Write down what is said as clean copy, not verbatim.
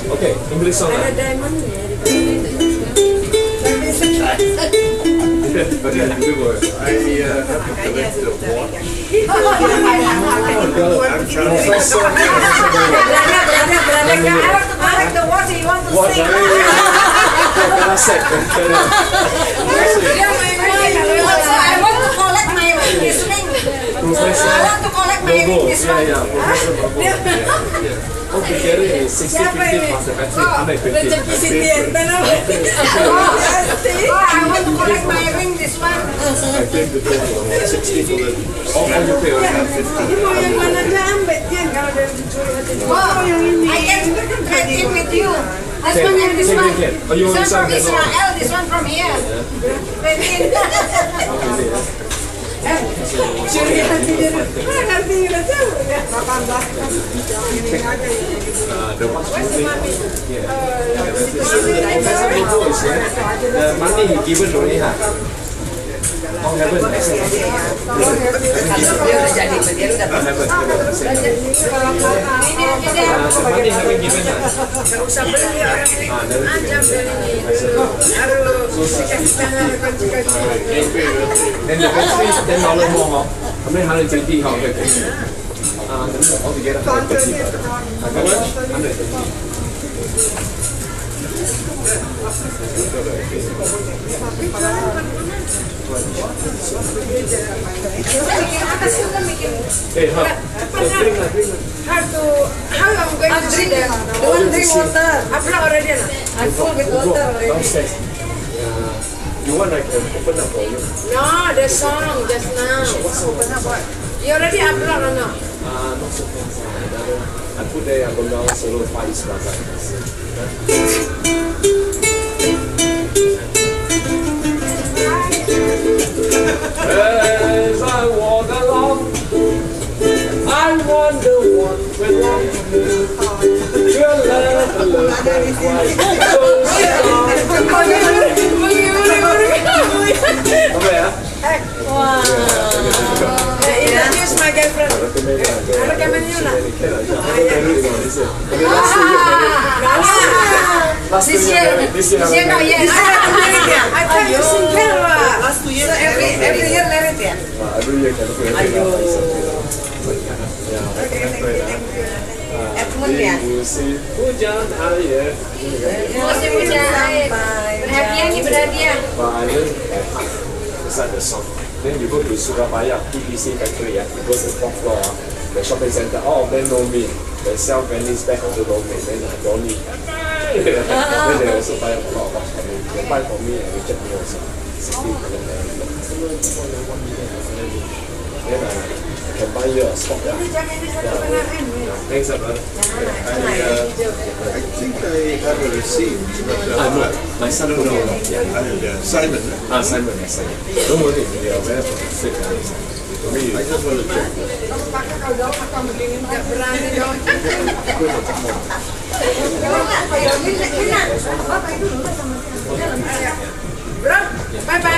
Okay, English song. Ada diamond ya di Okay, I have to collect the watch. Professor. the watch you want to What? sing. Classic. I want to collect my ring this ring. Professor. I want to collect my ring this one. Professor Bobo. Yeah. Oh, together is 60, 50 plus the battery, 120. Rezeki Sitian. I want to collect my ring this one. I think the total was 60 for the Oh, you pay only 50. Yang mana dia ambil Tian kalau dia mencuri. Oh, yang ini. I can trade in with you. This one and this one. Oh, you want This one from this one? Israel, this one from here. Trade in. Curi hati dia. Nanti kita tahu ya. 18. The watch Professor Bobo is here. The money he given only ha. Oh, heaven. Dia udah jadi, dia udah Heaven. The money haven't given ha. Enggak usah beli orang ini. Aja beli. Harus dikasih tangan kunci-kunci. Then the battery is $10 more ha. How many 120 ha? Altogether 130. How much? 130. Hey, how? Drink lah. How I'm going to drink that? Don't drink water. I've not already. I'm full with water already. Downstairs. You want I can open up for you? No, the song just now. You already upload or not? Not so fast. I put there Gondang Solo Far East Plaza. As I walk along, I wonder what went wrong. Your love is why so strong. Apa ya? Wah. Ini my girlfriend. Ada kameranya lah. This year, no, yes. I thought you sing Kerala. last 2 years. So every year married ya? Every year can Okay, thank you. Musim hujan air. Musim hujan air. Berhadiah nih berhadiah. Beside the song. Then you go to Surabaya PVC factory, you go to the top floor, the shopping center, all of them know me. They sell Venice bag also know me. Then Donnie. Then they also buy a lot of box for me. They buy for me and reject me also. 60 Then I can buy you a stock. Thanks, brother. I think I have a receipt. No, my son will know. Simon. Simon, yes, Simon. Don't worry, we are very sick. I just want to check. Nggak berani dong. Bro, bye bye.